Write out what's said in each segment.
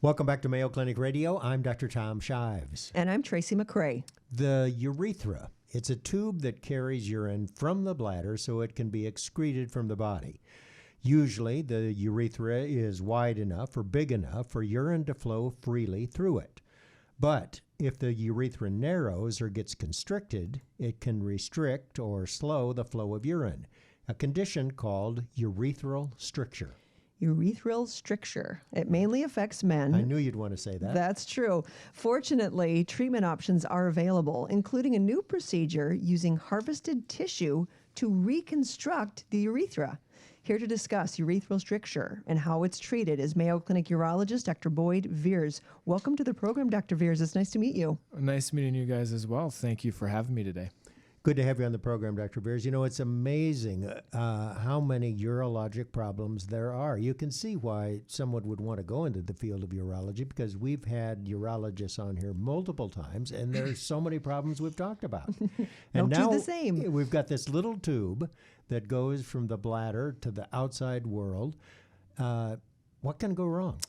Welcome back to Mayo Clinic Radio. I'm Dr. Tom Shives. And I'm Tracy McCrae. The urethra, it's a tube that carries urine from the bladder so it can be excreted from the body. Usually, the urethra is wide enough or big enough for urine to flow freely through it. But if the urethra narrows or gets constricted, it can restrict or slow the flow of urine, a condition called urethral stricture. Urethral stricture. It mainly affects men. I knew you'd want to say that. That's true. Fortunately, treatment options are available, including a new procedure using harvested tissue to reconstruct the urethra. Here to discuss urethral stricture and how it's treated is Mayo Clinic urologist Dr. Boyd Viers. Welcome to the program, Dr. Viers. It's nice to meet you. Nice meeting you guys as well. Thank you for having me today. Good to have you on the program, Dr. Viers. You know, it's amazing how many urologic problems there are. You can see why someone would want to go into the field of urology because we've had urologists on here multiple times, and there's so many problems we've talked about. And now now the same. We've got this little tube that goes from the bladder to the outside world. What can go wrong?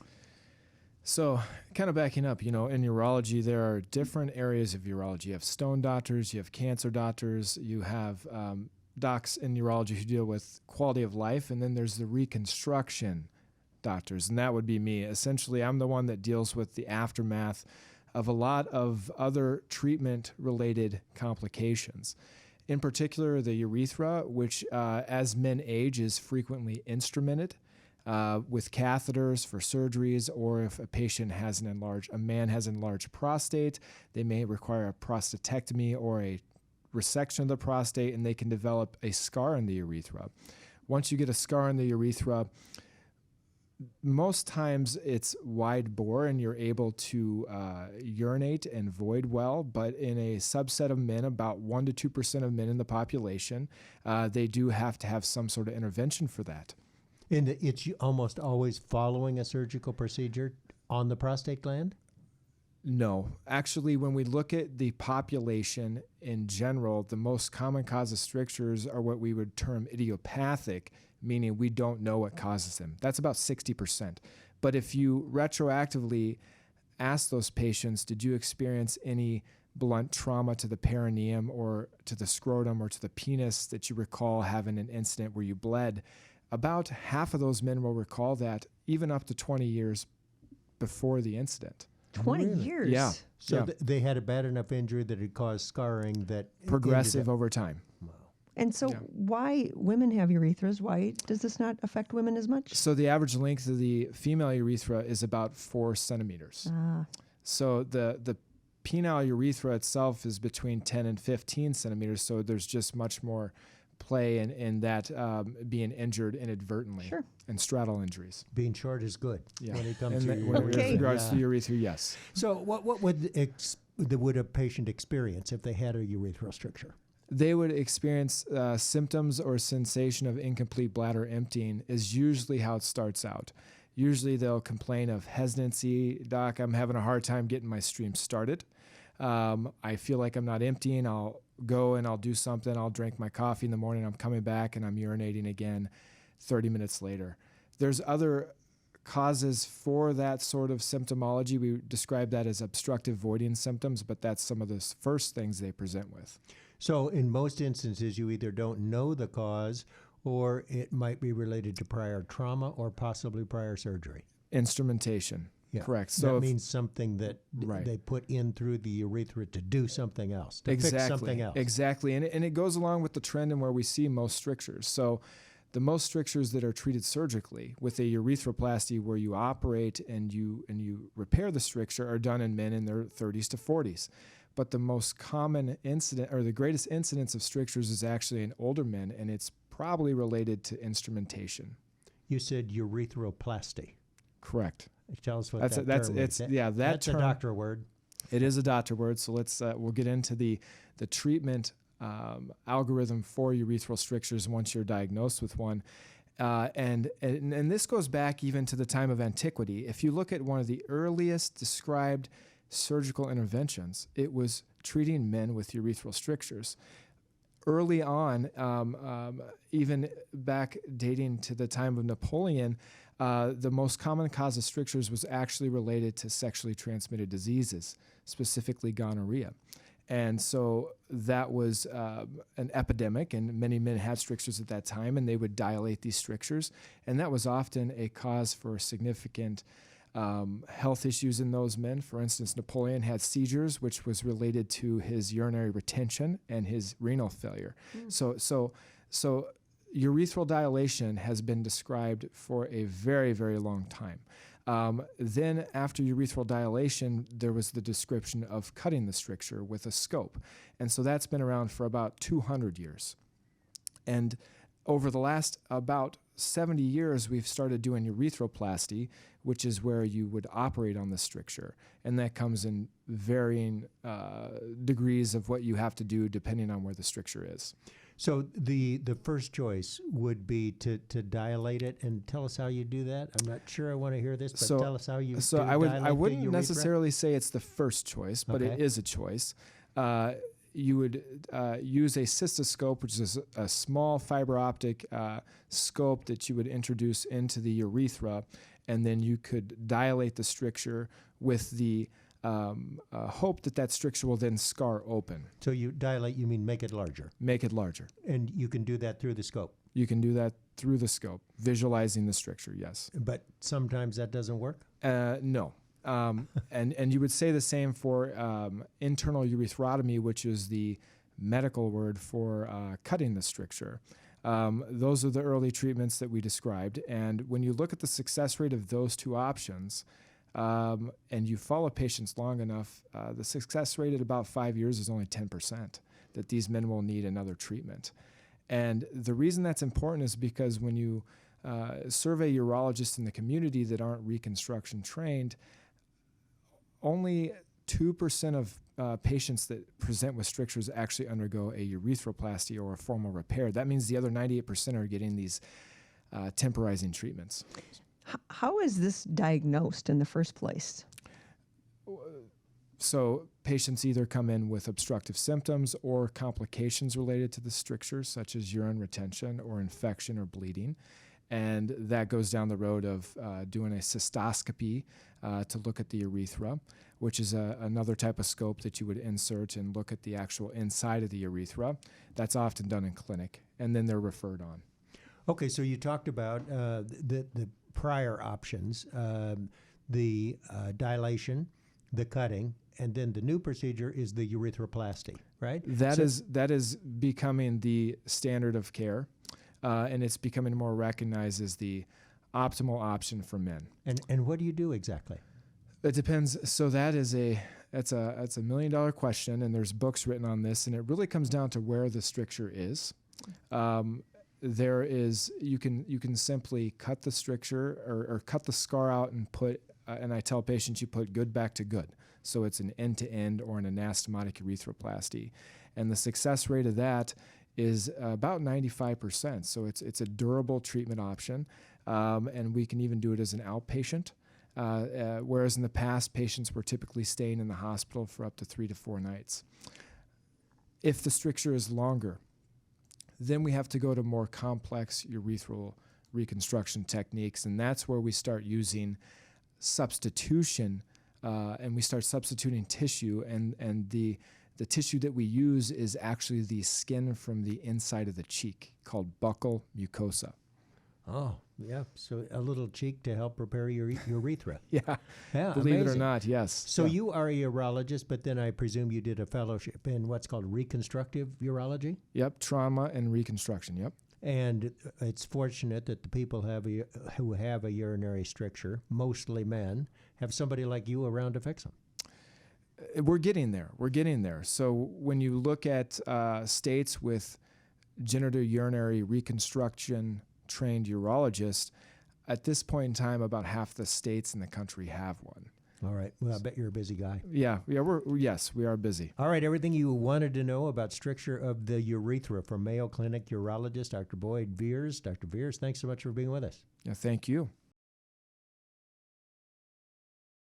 So kind of backing up, in urology, there are different areas of urology. You have stone doctors, you have cancer doctors, you have docs in urology who deal with quality of life, and then there's the reconstruction doctors, and that would be me. Essentially, I'm the one that deals with the aftermath of a lot of other treatment-related complications. In particular, the urethra, which as men age is frequently instrumented with catheters for surgeries, or if a man has enlarged prostate, they may require a prostatectomy or a resection of the prostate, and they can develop a scar in the urethra. Once you get a scar in the urethra, most times it's wide bore and you're able to urinate and void well, but in a subset of men, about 1 to 2% of men in the population, they do have to have some sort of intervention for that. And it's almost always following a surgical procedure on the prostate gland? No. Actually, when we look at the population in general, the most common cause of strictures are what we would term idiopathic, meaning we don't know what causes them. That's about 60%. But if you retroactively ask those patients, did you experience any blunt trauma to the perineum or to the scrotum or to the penis that you recall having an incident where you bled, about half of those men will recall that, even up to 20 years before the incident. 20 years? Yeah. So they had a bad enough injury that it caused scarring that progressive over time. Wow. And so why women have urethras? Why does this not affect women as much? So the average length of the female urethra is about 4 centimeters. So the penile urethra itself is between 10 and 15 centimeters, so there's just much more play in that being injured inadvertently. Sure. And straddle injuries. Being short is good when it comes to with regards to urethra, yes. So what would a patient experience if they had a urethral stricture? They would experience symptoms or sensation of incomplete bladder emptying is usually how it starts out. Usually they'll complain of hesitancy. Doc, I'm having a hard time getting my stream started. I feel like I'm not emptying. I'll go and I'll do something. I'll drink my coffee in the morning. I'm coming back and I'm urinating again 30 minutes later. There's other causes for that sort of symptomology. We describe that as obstructive voiding symptoms, but that's some of the first things they present with. So in most instances, you either don't know the cause or it might be related to prior trauma or possibly prior surgery. Instrumentation. Yeah. Correct. So that means something that they put in through the urethra to do something else, to fix something else. Exactly. And it goes along with the trend in where we see most strictures. So the most strictures that are treated surgically with a urethral plasty where you operate and you repair the stricture are done in men in their 30s to 40s. But the most common incident, or the greatest incidence of strictures, is actually in older men, and it's probably related to instrumentation. You said urethral plasti. Correct. Tell us what that's term is. That's term, a doctor word. It is a doctor word. So we'll get into the treatment algorithm for urethral strictures once you're diagnosed with one. And this goes back even to the time of antiquity. If you look at one of the earliest described surgical interventions, it was treating men with urethral strictures. early on, even back dating to the time of Napoleon, the most common cause of strictures was actually related to sexually transmitted diseases, specifically gonorrhea. And so that was an epidemic, and many men had strictures at that time, and they would dilate these strictures. And that was often a cause for significant health issues in those men. For instance, Napoleon had seizures, which was related to his urinary retention and his renal failure. So urethral dilation has been described for a very, very long time. Then after urethral dilation, there was the description of cutting the stricture with a scope. And so that's been around for about 200 years. And over the last about 70 years, we've started doing urethral plasti, which is where you would operate on the stricture. And that comes in varying degrees of what you have to do depending on where the stricture is. So the first choice would be to dilate it, and tell us how you do that. I'm not sure I want to hear this, but tell us how you So do I dilate wouldn't the urethra. necessarily say it's the first choice, but it is a choice. You would use a cystoscope, which is a small fiber optic scope that you would introduce into the urethra, and then you could dilate the stricture with the hope that stricture will then scar open. So you dilate, you mean make it larger? Make it larger. And you can do that through the scope? You can do that through the scope, visualizing the stricture, yes. But sometimes that doesn't work? No. And you would say the same for internal urethrotomy, which is the medical word for cutting the stricture. Those are the early treatments that we described. And when you look at the success rate of those two options, and you follow patients long enough, the success rate at about 5 years is only 10%, that these men will need another treatment. And the reason that's important is because when you survey urologists in the community that aren't reconstruction trained, only 2% of patients that present with strictures actually undergo a urethral plasti or a formal repair. That means the other 98% are getting these temporizing treatments. How is this diagnosed in the first place? So patients either come in with obstructive symptoms or complications related to the strictures, such as urine retention or infection or bleeding. And that goes down the road of doing a cystoscopy to look at the urethra, which is another type of scope that you would insert and look at the actual inside of the urethra. That's often done in clinic, and then they're referred on. Okay, so you talked about the prior options, the dilation, the cutting, and then the new procedure is the urethroplasty, right? That is becoming the standard of care, and it's becoming more recognized as the optimal option for men. And what do you do exactly? It depends. So that's a $1 million question, and there's books written on this, and it really comes down to where the stricture is. You can simply cut the stricture or cut the scar out and put, and I tell patients you put good back to good. So it's an end-to-end or an anastomotic urethroplasty. And the success rate of that is about 95%. So it's a durable treatment option. And we can even do it as an outpatient. Whereas in the past, patients were typically staying in the hospital for up to 3 to 4 nights. If the stricture is longer, then we have to go to more complex urethral reconstruction techniques, and that's where we start using substitution, and we start substituting tissue, and the tissue that we use is actually the skin from the inside of the cheek, called buccal mucosa. Oh, yeah. So a little cheek to help repair your urethra. Yeah, believe it or not, yes. So you are a urologist, but then I presume you did a fellowship in what's called reconstructive urology? Yep, trauma and reconstruction, yep. And it's fortunate that the people who have a urinary stricture, mostly men, have somebody like you around to fix them. We're getting there. So when you look at states with genitourinary reconstruction trained urologists, at this point in time, about half the states in the country have one. All right. Well, I bet you're a busy guy. Yeah, we are busy. All right, everything you wanted to know about stricture of the urethra from Mayo Clinic urologist, Dr. Boyd Viers. Dr. Viers, thanks so much for being with us. Yeah, thank you.